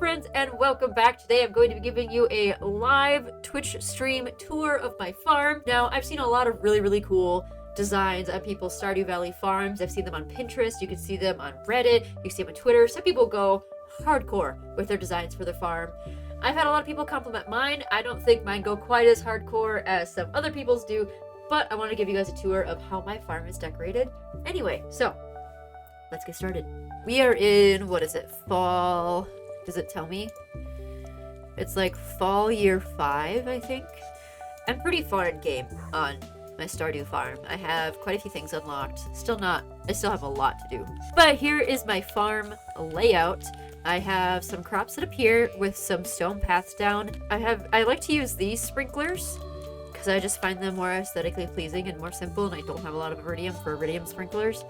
friends, and welcome back. Today I'm going to be giving you a live Twitch stream tour of my farm. Now, I've seen a lot of really cool designs on people's Stardew Valley farms. I've seen them on Pinterest, you can see them on Reddit, you can see them on Twitter. Some people go hardcore with their designs for their farm. I've had a lot of people compliment mine. I don't think mine go quite as hardcore as some other people's do, but I want to give you guys a tour of how my farm is decorated. Anyway, so let's get started. We are in, what is it, fall? Does it tell me? It's like fall year 5, I think. I'm pretty far in game on my Stardew farm. I have quite a few things unlocked. I still have a lot to do. But here is my farm layout. I have some crops set up here with some stone paths down. I like to use these sprinklers because I just find them more aesthetically pleasing and more simple, and I don't have a lot of iridium for iridium sprinklers.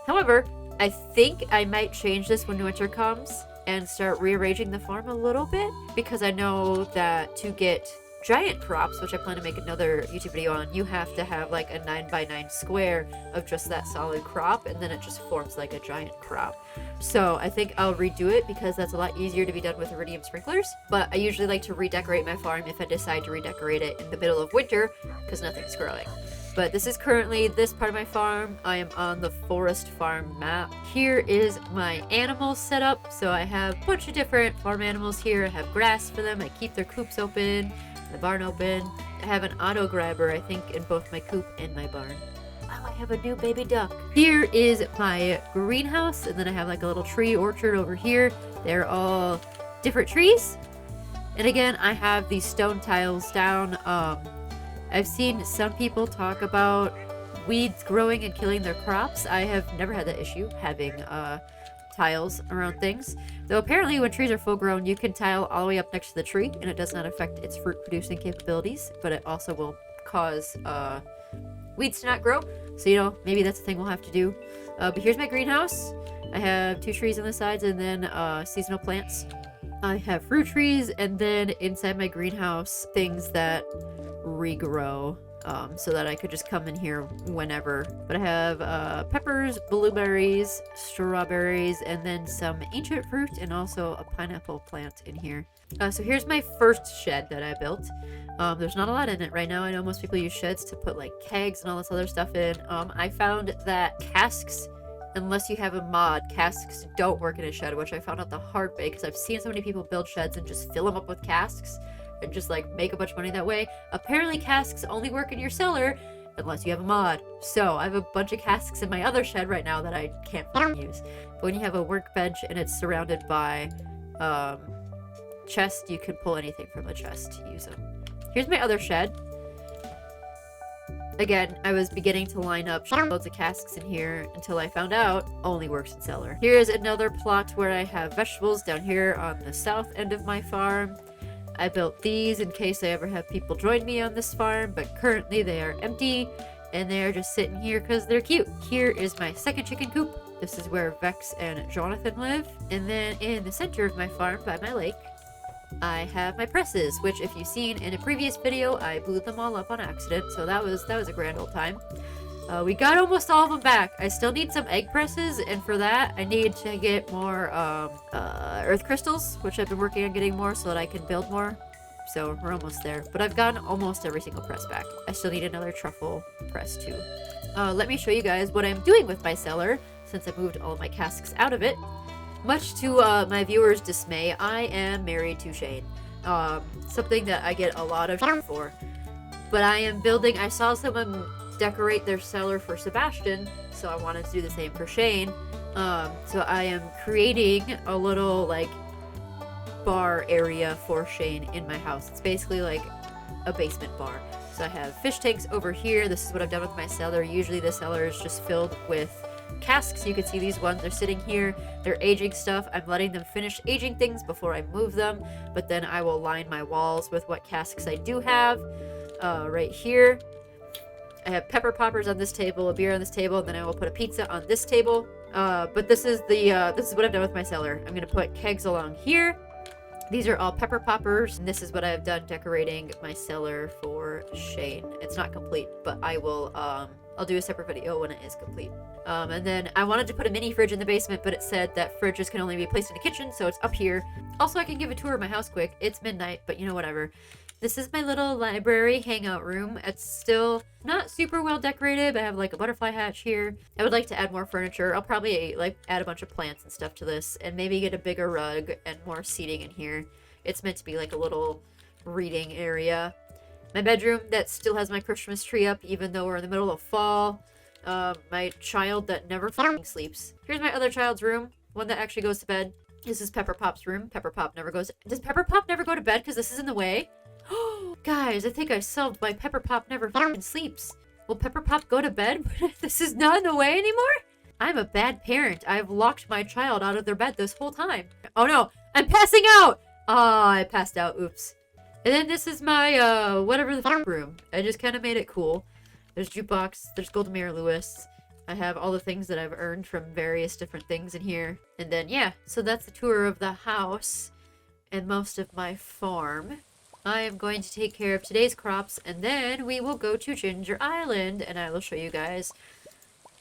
However, I think I might change this when winter comes and start rearranging the farm a little bit, because I know that to get giant crops, which I plan to make another YouTube video on, you have to have like a 9x9 square of just that solid crop, and then it just forms like a giant crop. So I think I'll redo it because that's a lot easier to be done with iridium sprinklers. But I usually like to redecorate my farm if I decide to redecorate it in the middle of winter because nothing's growing. But this is currently this part of my farm. I am on the forest farm map. Here is my animals set up. So I have a bunch of different farm animals here. I have grass for them. I keep their coops open, the barn open. I have an auto grabber, I think, in both my coop and my barn. Oh, I have a new baby duck. Here is my greenhouse, and then I have like a little tree orchard over here. They're all different trees. And again, I have these stone tiles down. I've seen some people talk about weeds growing and killing their crops. I have never had that issue having tiles around things. Though apparently when trees are full grown, you can tile all the way up next to the tree and it does not affect its fruit producing capabilities, but it also will cause weeds to not grow. So, you know, maybe that's a thing we'll have to do. But here's my greenhouse. I have 2 trees on the sides and then seasonal plants. I have fruit trees, and then inside my greenhouse, things that regrow, so that I could just come in here whenever. But I have peppers, blueberries, strawberries, and then some ancient fruit, and also a pineapple plant in here. So here's my first shed that I built. There's not a lot in it right now. I know most people use sheds to put like kegs and all this other stuff in. I found that casks, unless you have a mod, casks don't work in a shed, which I found out the hard way because I've seen so many people build sheds and just fill them up with casks and just like make a bunch of money that way. Apparently casks only work in your cellar unless you have a mod. So I have a bunch of casks in my other shed right now that I can't use. But when you have a workbench and it's surrounded by chest, you can pull anything from the chest to use them. Here's my other shed. Again, I was beginning to line up loads of casks in here until I found out only works in cellar. Here's another plot where I have vegetables down here on the south end of my farm. I built these in case I ever have people join me on this farm, but currently they are empty and they're just sitting here because they're cute. Here is my second chicken coop. This is where Vex and Jonathan live. And then in the center of my farm by my lake, I have my presses, which if you've seen in a previous video, I blew them all up on accident, so that was a grand old time. We got almost all of them back. I still need some egg presses, and for that, I need to get more earth crystals, which I've been working on getting more so that I can build more. So we're almost there, but I've gotten almost every single press back. I still need another truffle press too. Let me show you guys what I'm doing with my cellar, since I moved all of my casks out of it. Much to my viewers' dismay, I am married to Shane. Something that I get a lot of for. But I saw someone decorate their cellar for Sebastian, so I wanted to do the same for Shane. So I am creating a little like bar area for Shane in my house. It's basically like a basement bar. So I have fish tanks over here. This is what I've done with my cellar. Usually the cellar is just filled with casks. You can see these ones are sitting here. They're aging stuff. I'm letting them finish aging things before I move them, but then I will line my walls with what casks I do have. Right here I have pepper poppers on this table, a beer on this table, and then I will put a pizza on this table. But this is what I've done with my cellar. I'm gonna put kegs along here. These are all pepper poppers, and this is what I've done decorating my cellar for Shane. It's not complete, but I will I'll do a separate video when it is complete. And then I wanted to put a mini fridge in the basement, but it said that fridges can only be placed in the kitchen, so it's up here. Also, I can give a tour of my house quick. It's midnight, but you know, whatever. This is my little library hangout room. It's still not super well decorated, but I have like a butterfly hatch here. I would like to add more furniture. I'll probably like add a bunch of plants and stuff to this and maybe get a bigger rug and more seating in here. It's meant to be like a little reading area. My bedroom that still has my Christmas tree up even though we're in the middle of fall. My child that never fucking sleeps. Here's my other child's room, one that actually goes to bed. This is Pepper Pop's room. Pepper Pop never goes. Does Pepper Pop never go to bed because this is in the way? Guys, I think I solved why Pepper Pop never fucking sleeps. Will Pepper Pop go to bed? This is not in the way anymore? I'm a bad parent. I've locked my child out of their bed this whole time. Oh no, I'm passing out! Ah, I passed out. Oops. And then this is my, whatever the f room. I just kind of made it cool. There's jukebox, there's Golden Mirror Lewis. I have all the things that I've earned from various different things in here. And then, yeah, so that's the tour of the house and most of my farm. I am going to take care of today's crops, and then we will go to Ginger Island, and I will show you guys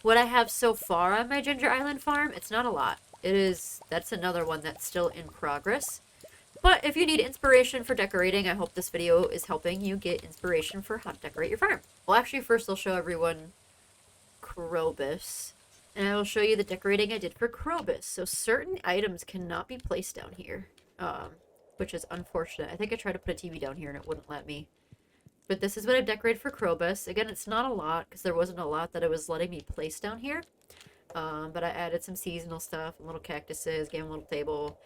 what I have so far on my Ginger Island farm. It's not a lot. That's another one that's still in progress. But if you need inspiration for decorating, I hope this video is helping you get inspiration for how to decorate your farm. Well, actually, first I'll show everyone Krobus, and I will show you the decorating I did for Krobus. So certain items cannot be placed down here. Which is unfortunate. I think I tried to put a TV down here and it wouldn't let me. But this is what I've decorated for Krobus. Again, it's not a lot because there wasn't a lot that it was letting me place down here. But I added some seasonal stuff, little cactuses, gave him a little table.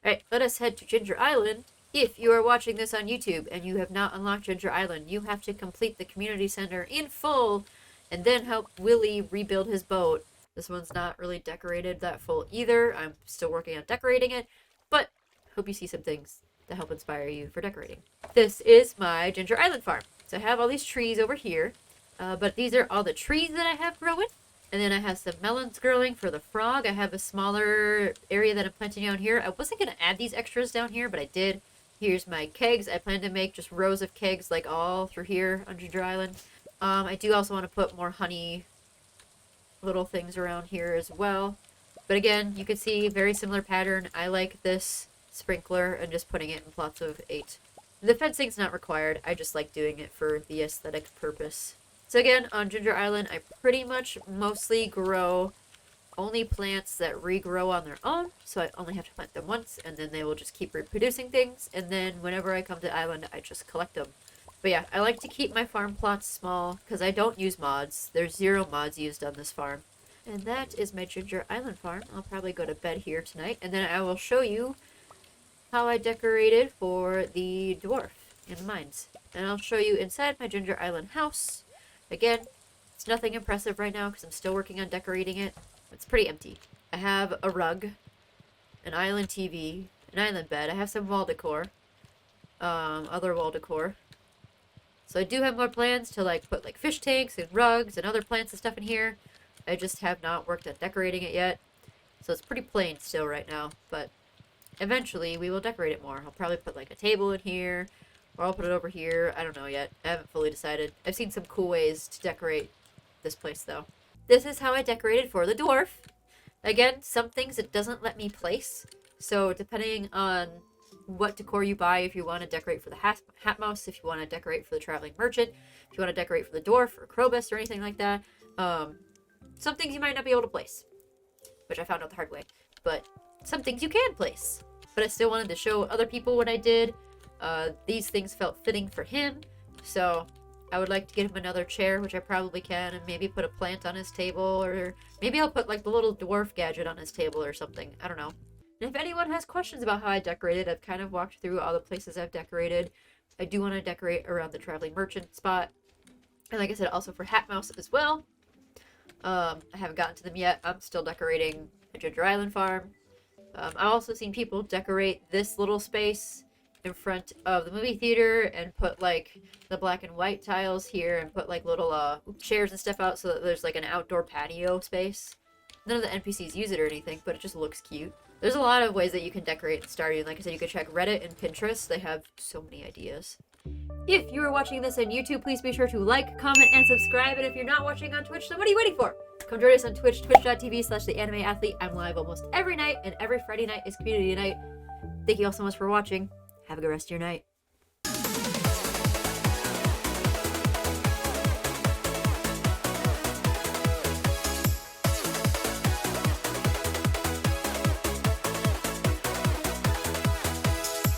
Alright, let us head to Ginger Island. If you are watching this on YouTube and you have not unlocked Ginger Island, you have to complete the community center in full and then help Willie rebuild his boat. This one's not really decorated that full either. I'm still working on decorating it, but hope you see some things that help inspire you for decorating. This is my Ginger Island farm. So I have all these trees over here, but these are all the trees that I have growing. And then I have some melons growing for the frog. I have a smaller area that I'm planting down here. I wasn't going to add these extras down here, but I did. Here's my kegs. I plan to make just rows of kegs like all through here on Ginger Island. I do also want to put more honey little things around here as well. But again, you can see very similar pattern. I like this sprinkler and just putting it in plots of 8. The fencing's not required. I just like doing it for the aesthetic purpose. So again, on Ginger Island, I pretty much mostly grow only plants that regrow on their own. So I only have to plant them once, and then they will just keep reproducing things. And then whenever I come to Island, I just collect them. But yeah, I like to keep my farm plots small because I don't use mods. There's 0 mods used on this farm. And that is my Ginger Island farm. I'll probably go to bed here tonight, and then I will show you how I decorated for the dwarf in the mines. And I'll show you inside my Ginger Island house. Again, it's nothing impressive right now because I'm still working on decorating it. It's pretty empty. I have a rug, an island TV, an island bed. I have some wall decor, other wall decor. So I do have more plans to like put like fish tanks and rugs and other plants and stuff in here. I just have not worked on decorating it yet. So it's pretty plain still right now, but eventually we will decorate it more. I'll probably put like a table in here, or I'll put it over here. I don't know yet. I haven't fully decided. I've seen some cool ways to decorate this place though. This is how I decorated for the dwarf. Again, some things it doesn't let me place. So depending on what decor you buy, if you want to decorate for the hat mouse, if you want to decorate for the traveling merchant, if you want to decorate for the dwarf or Krobus or anything like that, some things you might not be able to place, which I found out the hard way. But some things you can place. But I still wanted to show other people what I did. These things felt fitting for him, so I would like to get him another chair, which I probably can, and maybe put a plant on his table, or maybe I'll put like the little dwarf gadget on his table or something. I don't know. And if anyone has questions about how I decorated, I've kind of walked through all the places I've decorated. I do want to decorate around the traveling merchant spot, and like I said, also for Hat Mouse as well. I haven't gotten to them yet. I'm still decorating a Ginger Island farm. I've also seen people decorate this little space in front of the movie theater and put like the black and white tiles here and put like little chairs and stuff out so that there's like an outdoor patio space. None of the NPCs use it or anything, but it just looks cute. There's a lot of ways that you can decorate in Stardew. Like I said, you can check Reddit and Pinterest. They have so many ideas. If you are watching this on YouTube, please be sure to like, comment, and subscribe. And if you're not watching on Twitch, then what are you waiting for? Come join us on Twitch, twitch.tv/TheAnimeAthlete. I'm live almost every night, and every Friday night is community night. Thank you all so much for watching. Have a good rest of your night.